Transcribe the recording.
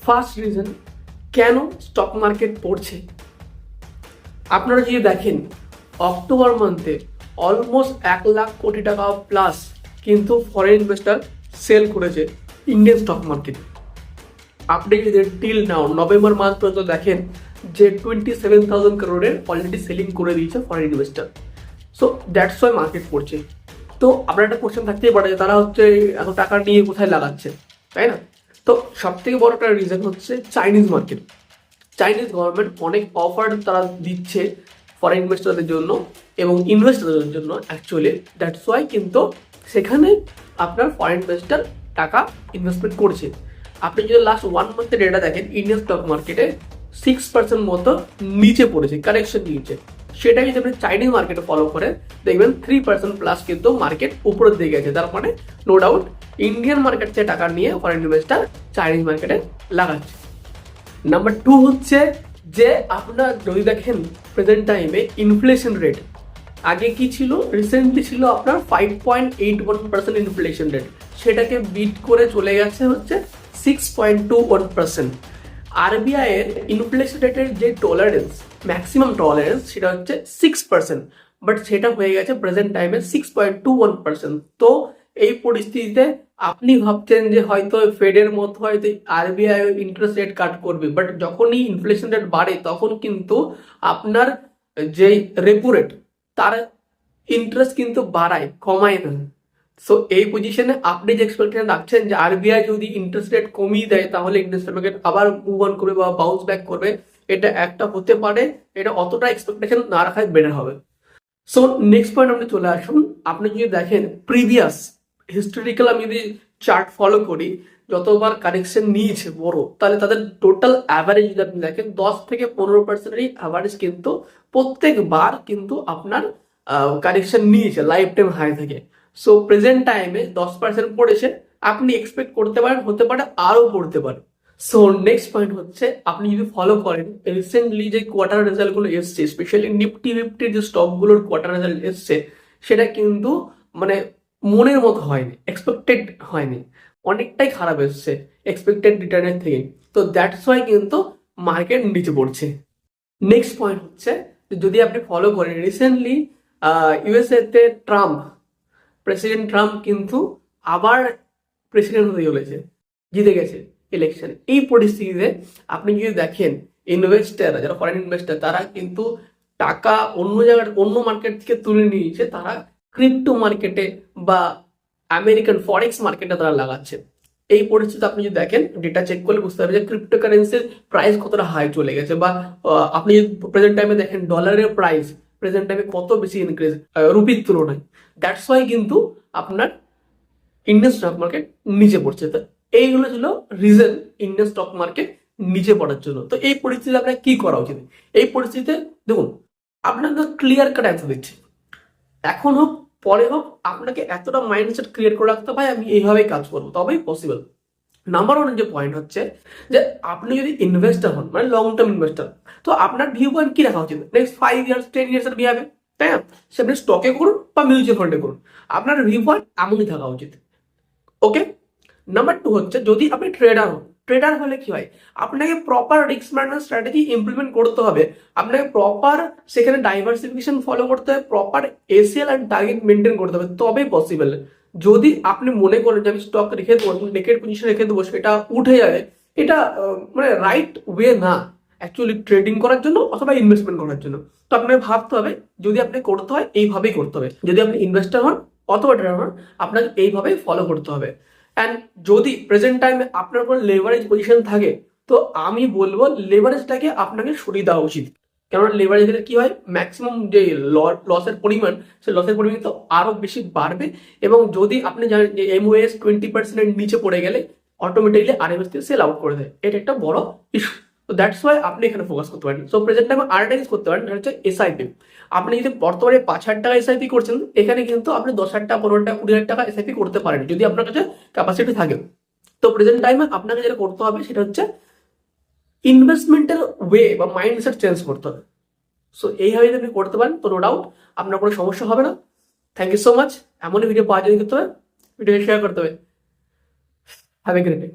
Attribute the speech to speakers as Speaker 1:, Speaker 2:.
Speaker 1: First reason কেন stock market পড়ছে। আপনারা যদি দেখেন অক্টোবর মান্থে অলমোস্ট 1,00,000 কোটি টাকা প্লাস কিন্তু ফরেন ইনভেস্টার সেল করেছে ইন্ডিয়ান স্টক মার্কেট। আপনি যদি টিল নাও নভেম্বর মান্থ পর্যন্ত দেখেন যে 27,000 crore অলরেডি সেলিং করে দিয়েছে foreign investor. So that's why market পড়ছে। তো আপনার একটা কোশ্চেন থাকতেই পারে যে তারা হচ্ছে এত টাকা নিয়ে কোথায় লাগাচ্ছে, তাই না? তো সব থেকে বড় একটা রিজন হচ্ছে চাইনিজ মার্কেট। চাইনিজ গভর্নমেন্ট অনেক অফার তারা দিচ্ছে ফরেন ইনভেস্টরদের জন্য এবং ইনভেস্টরদের জন্য অ্যাকচুয়ালি দ্যাটস ওয়াই কিন্তু সেখানে আপনার ফরেন ইনভেস্টর টাকা ইনভেস্টমেন্ট করছে। আপনি যদি লাস্ট 1 মান্থের ডেটা দেখেন ইন্ডিয়ান স্টক মার্কেটে 6% মতো নিচে পড়েছে, কারেকশন নিয়েছে। সেটাই যদি আপনি চাইনিজ মার্কেটে ফলো করেন দেখবেন 3% প্লাস কিন্তু মার্কেট উপরের দিকে গেছে। তার মানে নো ডাউট ইন্ডিয়ান মার্কেট থেকে টাকা নিয়ে ফরেন ইনভেস্টার চাইনিজ মার্কেটে লাগাচ্ছে। নাম্বার 2 হচ্ছে যে আপনার যদি দেখেন প্রেজেন্ট টাইমে ইনফ্লেশন রেট আগে কি ছিল, রিসেন্টলি ছিল আপনার 5.81% ইনফ্লেশন রেট, সেটাকে বিট করে চলে গেছে হচ্ছে 6.21%। আরবিআই এর ইনফ্লেশন রেটের যে টলারেন্স, ম্যাক্সিমাম টলারেন্স সেটা হচ্ছে 6%, বাট সেটা হয়ে গেছে প্রেজেন্ট টাইমে 6.21%। তো এই পরিস্থিতিতে আপনি ভাবছেন যে হয়তো ফেডের মতো হয়তো আরবিআই ইন্টারেস্ট রেট কাট করবে, বাট যখনই ইনফ্লেশন রেট বাড়ে তখন কিন্তু আপনার যে রেপো রেট তার ইন্টারেস্ট কিন্তু বাড়ায়, কমায় না। সো এই পজিশনে আপনি যে এক্সপেকটেশন রাখছেন যে আরবিআই যদি ইন্টারেস্ট রেট কমিয়ে দেয় তাহলে ইন্টারেস্ট মার্কেট আবার মুভ অন করবে বা বাউন্স ব্যাক করবে, এটা একটা হতে পারে। এটা অতটা এক্সপেকটেশন না রাখাই বেটার হবে। সো নেক্সট পয়েন্ট আপনি চলে আসুন। আপনি যদি দেখেন প্রিভিয়াস হিস্টোরিক্যাল আমি যদি চার্ট ফলো করি, যতবার কারেকশন নিয়েছে বড়, তাহলে তাদের টোটাল অ্যাভারেজ যদি আপনি দেখেন 10 থেকে 15%-এরই অ্যাভারেজ কিন্তু প্রত্যেকবার কিন্তু আপনার কারেকশন নিয়েছে লাইফ টাইম হাই থেকে। সো প্রেজেন্ট টাইমে 10% পড়েছে, আপনি এক্সপেক্ট করতে পারেন হতে পারে আরও পড়তে পারে। সো নেক্সট পয়েন্ট হচ্ছে আপনি যদি ফলো করেন রিসেন্টলি যে কোয়ার্টার রেজাল্টগুলো এসছে, স্পেশালি নিফটি ফিফটির যে স্টকগুলোর কোয়ার্টার রেজাল্ট এসছে, সেটা কিন্তু মানে মনের মতো হয়নি, এক্সপেক্টেড হয়নি, অনেকটাই খারাপ এসছে এক্সপেক্টেড রিটার্নের থেকে। তো দ্যাটস ওয়াই কিন্তু মার্কেট নিচে পড়ছে। নেক্সট পয়েন্ট হচ্ছে যদি আপনি ফলো করেন রিসেন্টলি ইউএসএতে প্রেসিডেন্ট ট্রাম্প কিন্তু আবার প্রেসিডেন্ট হতে চলেছে, জিতে গেছে ইলেকশন। এই পরিস্থিতিতে আপনি যদি দেখেন ইনভেস্টার যারা ফরেন ইনভেস্টার তারা কিন্তু টাকা অন্য মার্কেট থেকে তুলে নিয়েছে, তারা ক্রিপ্টো মার্কেটে বা আমেরিকান ফরেক্স মার্কেটে তারা লাগাচ্ছে। এই পরিস্থিতি আপনি যদি দেখেন ডেটা চেক করলে বুঝতে পারবেন যে ক্রিপ্টো কারেন্সির প্রাইস কতটা হাই চলে গেছে, বা আপনি প্রেজেন্ট টাইমে দেখেন ডলারের প্রাইস প্রেজেন্ট টাইমে কত বেশি ইনক্রিজ রুপির তুলনায়। দ্যাটস ওয়াই কিন্তু আপনার ইন্ডিয়ান স্টক মার্কেট নিচে পড়ছে। তো এইগুলো ছিল রিজন ইন্ডিয়ান স্টক মার্কেট নিচে পড়ার জন্য। তো এই পরিস্থিতিতে আপনার কি করা উচিত? এই পরিস্থিতিতে দেখুন আপনাকে ক্লিয়ার কাট অ্যান্সার দিচ্ছি, এখন হোক পরে হোক আপনাকে এতটা মাইন্ডসেট ক্রিয়েট করে রাখতে হয় আমি এইভাবেই কাজ করবো, তবেই পসিবল। নাম্বার 1 যে পয়েন্ট হচ্ছে যে আপনি যদি ইনভেস্টার হন মানে লং টার্ম ইনভেস্টার, তো আপনার ভিউ পয়েন্ট কি রাখা উচিত? নেক্সট 5 ইয়ার্স 10 ইয়ার্সের ভিউ, তাই না? সে আপনি স্টকে করুন বা মিউচুয়াল ফান্ডে করুন, আপনার ভিউ পয়েন্ট এমনই থাকা উচিত। ওকে। নাম্বার 2 হচ্ছে যদি আপনি ট্রেডার হলে কি হয়, আপনাকে proper risk management strategy implement করতে হবে, আপনাকে প্রপার সেখানে ডাইভার্সিফিকেশন ফলো করতে হবে, proper SL and target maintain করতে হবে, তবেই পসিবল। যদি আপনি মনে করেন যে আমি স্টক রেখে দেবো, নেকেড পজিশন রেখে দেবো, সেটা উঠে যাবে, এটা মানে রাইট ওয়ে না অ্যাকচুয়ালি ট্রেডিং করার জন্য অথবা ইনভেস্টমেন্ট করার জন্য। তো আপনাকে ভাবতে হবে যদি আপনি করতে হয় এইভাবেই করতে হবে, যদি আপনি ইনভেস্টার হন অথবা ট্রেডার হন আপনাকে এইভাবেই ফলো করতে হবে। অ্যান্ড যদি প্রেজেন্ট টাইমে আপনার কোনো লেভারেজ পজিশন থাকে তো আমি বলবো লেভারেজটাকে আপনাকে সরিয়ে দেওয়া উচিত। কেননা লেভারেজ দিলে কি হয়, ম্যাক্সিমাম যে লসের পরিমাণ সে লসের পরিমাণ তো আরো বেশি বাড়বে। এবং যদি আপনি জানেন যে এমওএস 20%-এর নিচে পড়ে গেলে অটোমেটিকলি আরএমএস থেকে সেল আউট করে দেয়, এটা একটা বড় ইস্যু। তো দ্যাটস ওয়াই আপনি এখানে ফোকাস করতে পারেন। সো প্রেজেন্ট টাইমে আরেকটা জিনিস করতে পারেন, সেটা হচ্ছে এসআইপি। আপনি যদি বর্তমানে 5,000 টাকা এসআইপি করছেন, এখানে কিন্তু আপনি 10,000 টাকা 15,000 টাকা 20,000 টাকা এসআইপি করতে পারেন যদি আপনার কাছে ক্যাপাসিটি থাকে। তো প্রেজেন্ট টাইমে আপনাকে যেটা করতে হবে সেটা হচ্ছে ইনভেস্টমেন্টের ওয়ে বা মাইন্ডসেট চেঞ্জ করতে হবে। সো এইভাবে যদি আপনি করতে পারেন তো নো ডাউট আপনার কোনো সমস্যা হবে না। Thank you so much. এমনই ভিডিও পাওয়ার জন্য করতে হবে, ভিডিও শেয়ার করতে হবে। Have a great day.